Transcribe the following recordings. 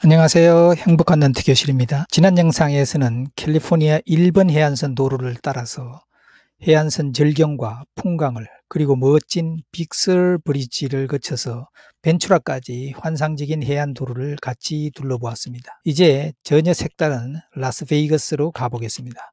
안녕하세요. 행복한 런트교실입니다. 지난 영상에서는 캘리포니아 1번 해안선 도로를 따라서 해안선 절경과 풍광을 그리고 멋진 빅서 브리지를 거쳐서 벤츄라까지 환상적인 해안 도로를 같이 둘러보았습니다. 이제 전혀 색다른 라스베이거스로 가보겠습니다.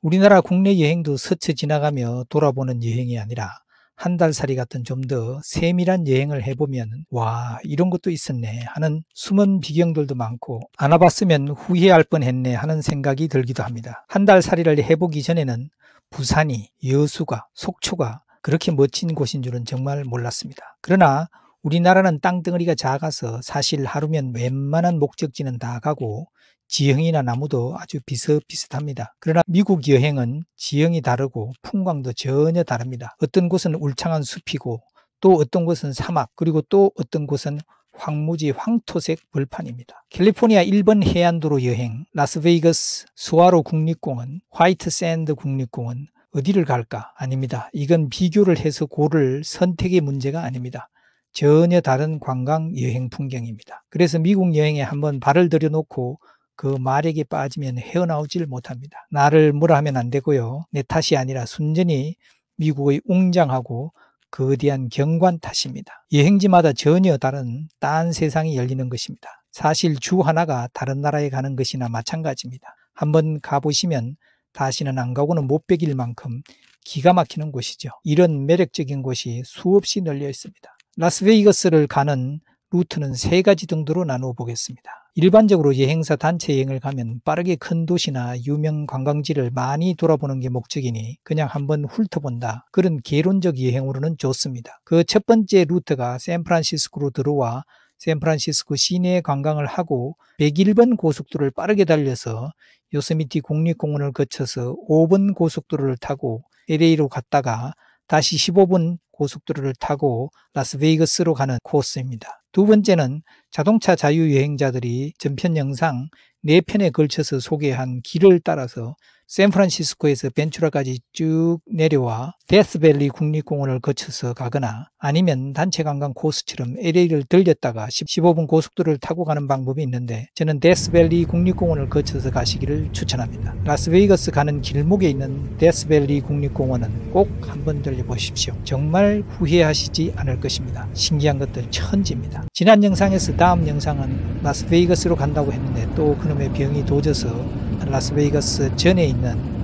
우리나라 국내 여행도 스쳐 지나가며 돌아보는 여행이 아니라 한 달살이 같은 좀 더 세밀한 여행을 해보면 와, 이런 것도 있었네 하는 숨은 비경들도 많고 안 와봤으면 후회할 뻔했네 하는 생각이 들기도 합니다. 한 달살이를 해보기 전에는 부산이, 여수가, 속초가 그렇게 멋진 곳인 줄은 정말 몰랐습니다. 그러나 우리나라는 땅덩어리가 작아서 사실 하루면 웬만한 목적지는 다 가고 지형이나 나무도 아주 비슷비슷합니다. 그러나 미국 여행은 지형이 다르고 풍광도 전혀 다릅니다. 어떤 곳은 울창한 숲이고 또 어떤 곳은 사막, 그리고 또 어떤 곳은 황무지 황토색 벌판입니다. 캘리포니아 1번 해안도로 여행, 라스베이거스 스와로 국립공원, 화이트 샌드 국립공원, 어디를 갈까? 아닙니다. 이건 비교를 해서 고를 선택의 문제가 아닙니다. 전혀 다른 관광 여행 풍경입니다. 그래서 미국 여행에 한번 발을 들여놓고 그 마력에 빠지면 헤어나오질 못합니다. 나를 뭐라 하면 안 되고요. 내 탓이 아니라 순전히 미국의 웅장하고 거대한 경관 탓입니다. 여행지마다 전혀 다른 딴 세상이 열리는 것입니다. 사실 주 하나가 다른 나라에 가는 것이나 마찬가지입니다. 한번 가보시면 다시는 안 가고는 못 베길 만큼 기가 막히는 곳이죠. 이런 매력적인 곳이 수없이 널려 있습니다. 라스베이거스를 가는 루트는 3가지 정도로 나누어 보겠습니다. 일반적으로 여행사 단체 여행을 가면 빠르게 큰 도시나 유명 관광지를 많이 돌아보는 게 목적이니 그냥 한번 훑어본다, 그런 개론적 여행으로는 좋습니다. 그 첫 번째 루트가 샌프란시스코로 들어와 샌프란시스코 시내 관광을 하고 101번 고속도로를 빠르게 달려서 요세미티 국립공원을 거쳐서 5번 고속도로를 타고 LA로 갔다가 다시 15분 고속도로를 타고 라스베이거스로 가는 코스입니다. 두 번째는 자동차 자유여행자들이 전편 영상 4편에 걸쳐서 소개한 길을 따라서 샌프란시스코에서 벤츄라까지 쭉 내려와 데스밸리 국립공원을 거쳐서 가거나 아니면 단체 관광 코스처럼 LA를 들렸다가 15분 고속도로를 타고 가는 방법이 있는데 저는 데스밸리 국립공원을 거쳐서 가시기를 추천합니다. 라스베이거스 가는 길목에 있는 데스밸리 국립공원은 꼭 한번 들려보십시오. 정말 후회하시지 않을 것입니다. 신기한 것들 천지입니다. 지난 영상에서 다음 영상은 라스베이거스로 간다고 했는데 또 그놈의 병이 도져서 라스베이거스 전에 있는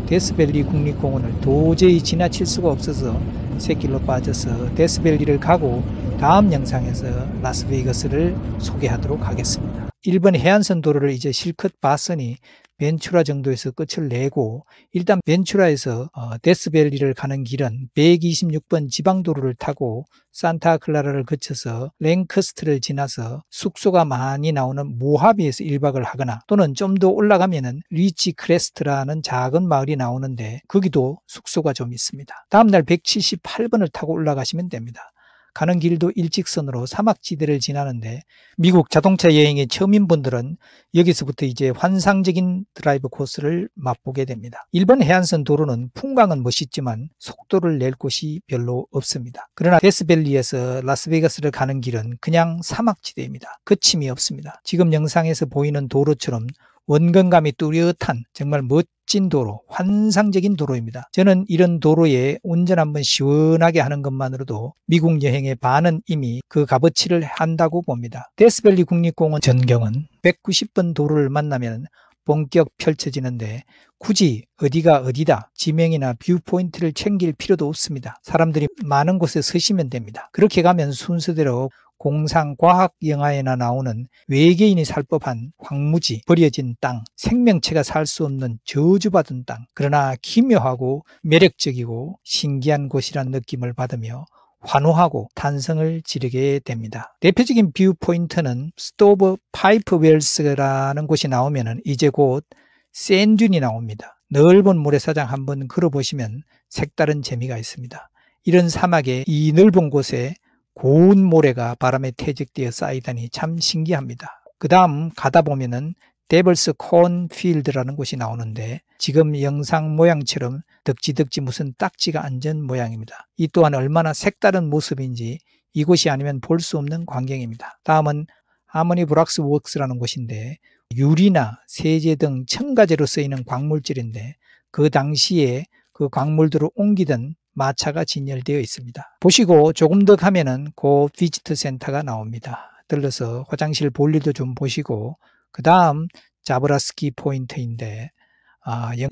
데스밸리 국립공원을 도저히 지나칠 수가 없어서 샛길로 빠져서 데스밸리를 가고 다음 영상에서 라스베이거스를 소개하도록 하겠습니다. 1번 해안선 도로를 이제 실컷 봤으니 벤츄라 정도에서 끝을 내고 일단 벤츄라에서 데스밸리를 가는 길은 126번 지방도로를 타고 산타클라라를 거쳐서 랭커스트를 지나서 숙소가 많이 나오는 모하비에서 1박을 하거나 또는 좀 더 올라가면은 리치 크레스트라는 작은 마을이 나오는데 거기도 숙소가 좀 있습니다. 다음날 178번을 타고 올라가시면 됩니다. 가는 길도 일직선으로 사막지대를 지나는데 미국 자동차 여행의 처음인 분들은 여기서부터 이제 환상적인 드라이브 코스를 맛보게 됩니다. 일본 해안선 도로는 풍광은 멋있지만 속도를 낼 곳이 별로 없습니다. 그러나 데스밸리에서 라스베이거스를 가는 길은 그냥 사막지대입니다. 거침이 없습니다. 지금 영상에서 보이는 도로처럼 원근감이 뚜렷한 정말 멋진 도로, 환상적인 도로입니다. 저는 이런 도로에 운전 한번 시원하게 하는 것만으로도 미국 여행의 반은 이미 그 값어치를 한다고 봅니다. 데스밸리 국립공원 전경은 190번 도로를 만나면 본격 펼쳐지는데 굳이 어디가 어디다 지명이나 뷰포인트를 챙길 필요도 없습니다. 사람들이 많은 곳에 서시면 됩니다. 그렇게 가면 순서대로 공상 과학 영화에나 나오는 외계인이 살 법한 황무지, 버려진 땅, 생명체가 살 수 없는 저주받은 땅, 그러나 기묘하고 매력적이고 신기한 곳이란 느낌을 받으며 환호하고 탄성을 지르게 됩니다. 대표적인 뷰 포인트는 스토브 파이프 웰스라는 곳이 나오면 이제 곧 샌듄이 나옵니다. 넓은 모래사장 한번 걸어보시면 색다른 재미가 있습니다. 이런 사막의 이 넓은 곳에 고운 모래가 바람에 퇴적되어 쌓이다니 참 신기합니다. 그 다음 가다 보면은 데블스 콘필드라는 곳이 나오는데 지금 영상 모양처럼 덕지덕지 무슨 딱지가 앉은 모양입니다. 이 또한 얼마나 색다른 모습인지 이곳이 아니면 볼 수 없는 광경입니다. 다음은 하머니 브락스 워크스라는 곳인데 유리나 세제 등 첨가제로 쓰이는 광물질인데 그 당시에 그 광물들을 옮기던 마차가 진열되어 있습니다. 보시고 조금 더 가면은 고 비지트 센터가 나옵니다. 들러서 화장실 볼일도 좀 보시고 그 다음 자브라스키 포인트인데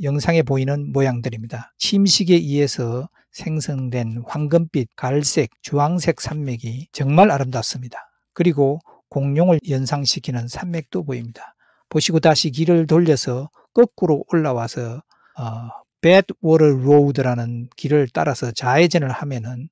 영상에 보이는 모양들입니다. 침식에 의해서 생성된 황금빛, 갈색, 주황색 산맥이 정말 아름답습니다. 그리고 공룡을 연상시키는 산맥도 보입니다. 보시고 다시 길을 돌려서 거꾸로 올라와서 배드워터 로드라는 길을 따라서 좌회전을 하면은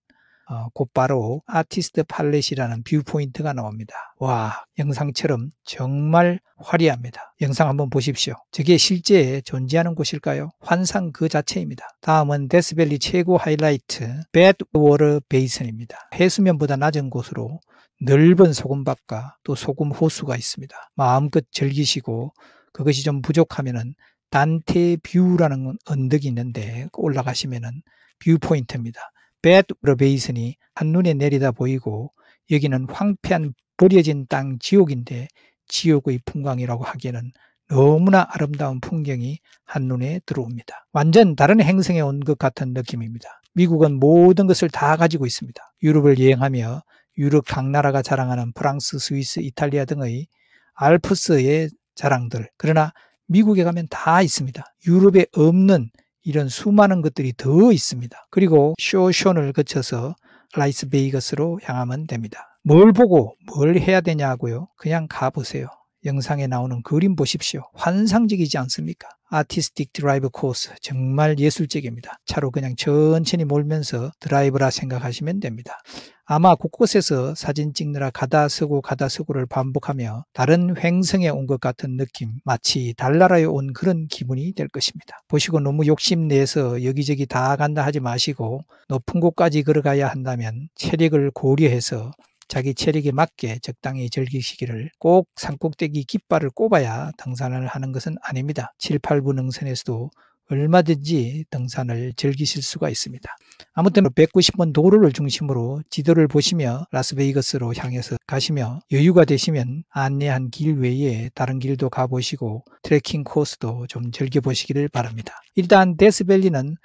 곧바로 아티스트 팔렛이라는 뷰 포인트가 나옵니다. 와, 영상처럼 정말 화려합니다. 영상 한번 보십시오. 저게 실제 존재하는 곳일까요? 환상 그 자체입니다. 다음은 데스밸리 최고 하이라이트 배드워터 베이슨입니다. 해수면보다 낮은 곳으로 넓은 소금밭과 또 소금 호수가 있습니다. 마음껏 즐기시고 그것이 좀 부족하면은 단테 뷰라는 언덕이 있는데 올라가시면은 뷰 포인트입니다. 배드워터 베이슨이 한눈에 내리다 보이고 여기는 황폐한 버려진 땅 지옥인데 지옥의 풍광이라고 하기에는 너무나 아름다운 풍경이 한눈에 들어옵니다. 완전 다른 행성에 온 것 같은 느낌입니다. 미국은 모든 것을 다 가지고 있습니다. 유럽을 여행하며 유럽 각 나라가 자랑하는 프랑스, 스위스, 이탈리아 등의 알프스의 자랑들. 그러나 미국에 가면 다 있습니다. 유럽에 없는 이런 수많은 것들이 더 있습니다. 그리고 쇼션을 거쳐서 라스베이거스로 향하면 됩니다. 뭘 보고 뭘 해야 되냐고요? 그냥 가보세요. 영상에 나오는 그림 보십시오. 환상적이지 않습니까? 아티스틱 드라이브 코스 정말 예술적입니다. 차로 그냥 천천히 몰면서 드라이브라 생각하시면 됩니다. 아마 곳곳에서 사진 찍느라 가다 서고를 반복하며 다른 횡성에 온 것 같은 느낌, 마치 달나라에 온 그런 기분이 될 것입니다. 보시고 너무 욕심내서 여기저기 다 간다 하지 마시고 높은 곳까지 걸어가야 한다면 체력을 고려해서 자기 체력에 맞게 적당히 즐기시기를. 꼭 산꼭대기 깃발을 꼽아야 등산을 하는 것은 아닙니다. 7, 8분 능선에서도 얼마든지 등산을 즐기실 수가 있습니다. 아무튼 190번 도로를 중심으로 지도를 보시며 라스베이거스로 향해서 가시며 여유가 되시면 안내한 길 외에 다른 길도 가보시고 트레킹 코스도 좀 즐겨보시기를 바랍니다. 일단 데스밸리는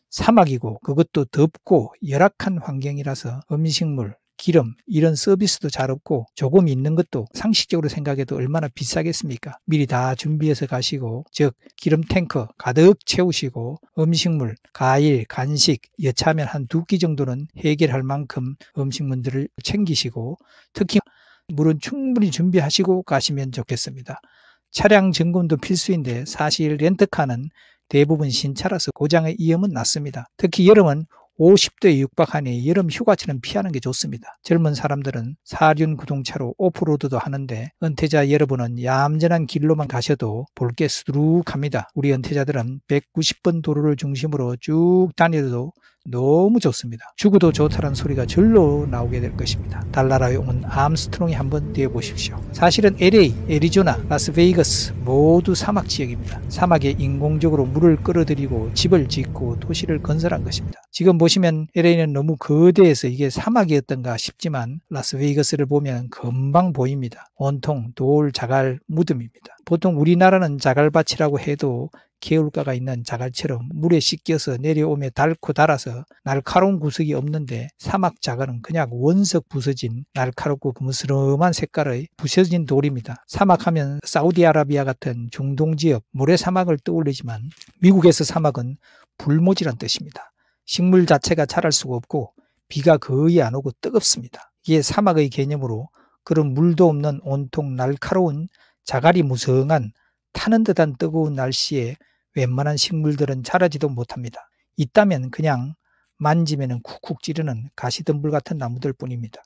사막이고 그것도 덥고 열악한 환경이라서 음식물, 기름 이런 서비스도 잘 없고 조금 있는 것도 상식적으로 생각해도 얼마나 비싸겠습니까? 미리 다 준비해서 가시고 즉 기름 탱커 가득 채우시고 음식물, 과일, 간식 여차하면 한 2끼 정도는 해결할 만큼 음식물들을 챙기시고 특히 물은 충분히 준비하시고 가시면 좋겠습니다. 차량 점검도 필수인데 사실 렌트카는 대부분 신차라서 고장의 위험은 낮습니다. 특히 여름은 50도에 육박하니 여름 휴가처럼 피하는 게 좋습니다. 젊은 사람들은 사륜 구동차로 오프로드도 하는데 은퇴자 여러분은 얌전한 길로만 가셔도 볼 게 수두룩합니다. 우리 은퇴자들은 190번 도로를 중심으로 쭉 다녀도 너무 좋습니다. 죽어도 좋다는 소리가 절로 나오게 될 것입니다. 달나라에 온 암스트롱이 한번 뛰어보십시오. 사실은 LA, 애리조나, 라스베이거스 모두 사막 지역입니다. 사막에 인공적으로 물을 끌어들이고 집을 짓고 도시를 건설한 것입니다. 지금 보시면 LA는 너무 거대해서 이게 사막이었던가 싶지만 라스베이거스를 보면 금방 보입니다. 온통 돌, 자갈, 무덤입니다. 보통 우리나라는 자갈밭이라고 해도 개울가가 있는 자갈처럼 물에 씻겨서 내려오며 닳고 닳아서 날카로운 구석이 없는데 사막 자갈은 그냥 원석 부서진 날카롭고 그무스름한 색깔의 부서진 돌입니다. 사막하면 사우디아라비아 같은 중동지역 모래사막을 떠올리지만 미국에서 사막은 불모지란 뜻입니다. 식물 자체가 자랄 수가 없고 비가 거의 안 오고 뜨겁습니다. 이게 사막의 개념으로 그런 물도 없는 온통 날카로운 자갈이 무성한 타는 듯한 뜨거운 날씨에 웬만한 식물들은 자라지도 못합니다. 있다면 그냥 만지면 쿡쿡 찌르는 가시덤불 같은 나무들 뿐입니다.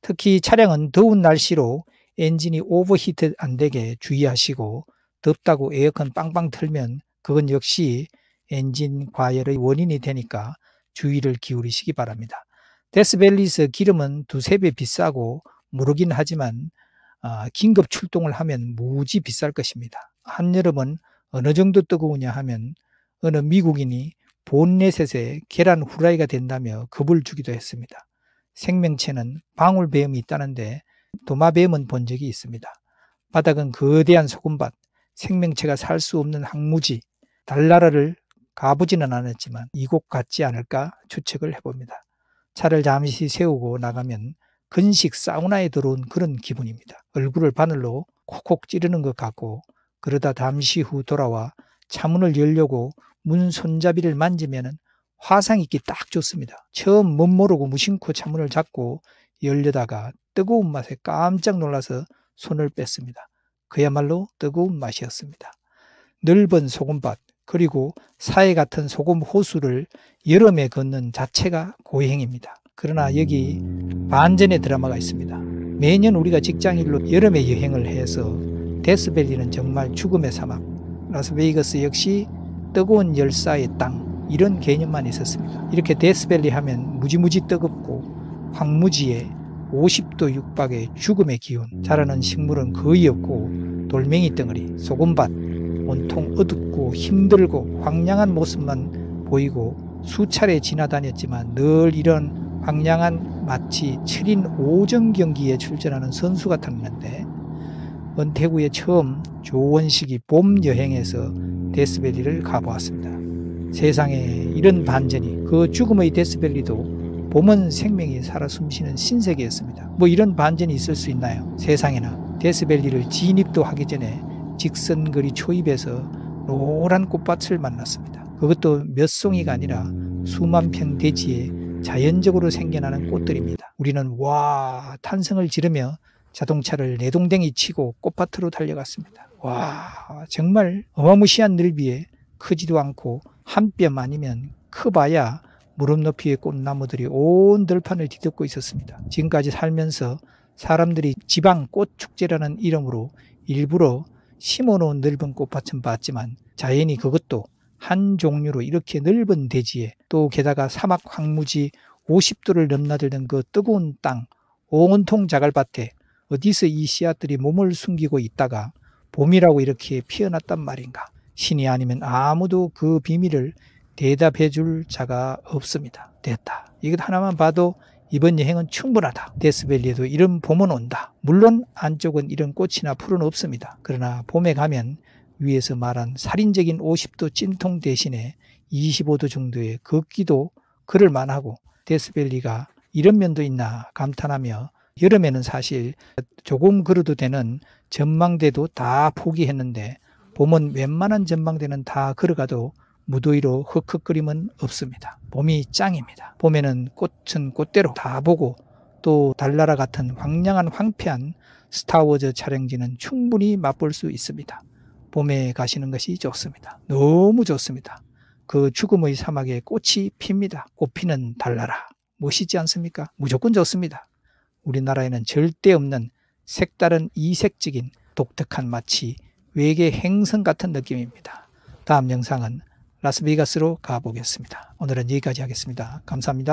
특히 차량은 더운 날씨로 엔진이 오버히트 안 되게 주의하시고 덥다고 에어컨 빵빵 틀면 그건 역시 엔진 과열의 원인이 되니까 주의를 기울이시기 바랍니다. 데스밸리에서 기름은 2~3배 비싸고 무르긴 하지만 긴급 출동을 하면 무지 비쌀 것입니다. 한여름은 어느 정도 뜨거우냐 하면 어느 미국인이 본네셋에 계란 후라이가 된다며 겁을 주기도 했습니다. 생명체는 방울배음이 있다는데 도마뱀은 본 적이 있습니다. 바닥은 거대한 소금밭, 생명체가 살 수 없는 황무지, 달나라를 가보지는 않았지만 이곳 같지 않을까 추측을 해봅니다. 차를 잠시 세우고 나가면 건식 사우나에 들어온 그런 기분입니다. 얼굴을 바늘로 콕콕 찌르는 것 같고, 그러다 잠시 후 돌아와 차문을 열려고 문 손잡이를 만지면 화상 입기 딱 좋습니다. 처음 못 모르고 무심코 차문을 잡고 열려다가 뜨거운 맛에 깜짝 놀라서 손을 뺐습니다. 그야말로 뜨거운 맛이었습니다. 넓은 소금밭, 그리고 사해 같은 소금 호수를 여름에 걷는 자체가 고행입니다. 그러나 여기 반전의 드라마가 있습니다. 매년 우리가 직장일로 여름에 여행을 해서 데스밸리는 정말 죽음의 사막, 라스베이거스 역시 뜨거운 열사의 땅, 이런 개념만 있었습니다. 이렇게 데스밸리 하면 무지무지 뜨겁고 황무지에 50도 육박의 죽음의 기운, 자라는 식물은 거의 없고 돌멩이 덩어리, 소금밭, 온통 어둡고 힘들고 황량한 모습만 보이고 수차례 지나다녔지만 늘 이런 황량한 마치 철인 오정 경기에 출전하는 선수 같았는데, 은퇴 후에 처음 조원식이 봄 여행에서 데스밸리를 가보았습니다. 세상에 이런 반전이, 그 죽음의 데스밸리도 봄은 생명이 살아 숨쉬는 신세계였습니다. 뭐 이런 반전이 있을 수 있나요? 세상에나. 데스밸리를 진입도 하기 전에 직선거리 초입에서 노란 꽃밭을 만났습니다. 그것도 몇 송이가 아니라 수만 평 대지에 자연적으로 생겨나는 꽃들입니다. 우리는 와 탄성을 지르며 자동차를 내동댕이 치고 꽃밭으로 달려갔습니다. 와, 정말 어마무시한 넓이에 크지도 않고 한 뼘 아니면 커봐야 무릎 높이의 꽃나무들이 온 들판을 뒤덮고 있었습니다. 지금까지 살면서 사람들이 지방 꽃축제라는 이름으로 일부러 심어놓은 넓은 꽃밭은 봤지만, 자연이 그것도 한 종류로 이렇게 넓은 대지에, 또 게다가 사막 황무지 50도를 넘나들던 그 뜨거운 땅, 온통 자갈밭에 어디서 이 씨앗들이 몸을 숨기고 있다가 봄이라고 이렇게 피어났단 말인가. 신이 아니면 아무도 그 비밀을 대답해 줄 자가 없습니다. 됐다. 이것 하나만 봐도 이번 여행은 충분하다. 데스밸리에도 이런 봄은 온다. 물론 안쪽은 이런 꽃이나 풀은 없습니다. 그러나 봄에 가면 위에서 말한 살인적인 50도 찜통 대신에 25도 정도의 걷기도 걸을 만하고, 데스밸리가 이런 면도 있나 감탄하며 여름에는 사실 조금 걸어도 되는 전망대도 다 포기했는데, 봄은 웬만한 전망대는 다 걸어가도 무더위로 헉헉거림은 없습니다. 봄이 짱입니다. 봄에는 꽃은 꽃대로 다 보고, 또 달나라 같은 황량한 황폐한 스타워즈 촬영지는 충분히 맛볼 수 있습니다. 봄에 가시는 것이 좋습니다. 너무 좋습니다. 그 죽음의 사막에 꽃이 핍니다. 꽃 피는 달나라. 멋있지 않습니까? 무조건 좋습니다. 우리나라에는 절대 없는 색다른 이색적인 독특한 마치 외계 행성 같은 느낌입니다. 다음 영상은 라스베이거스로 가보겠습니다. 오늘은 여기까지 하겠습니다. 감사합니다.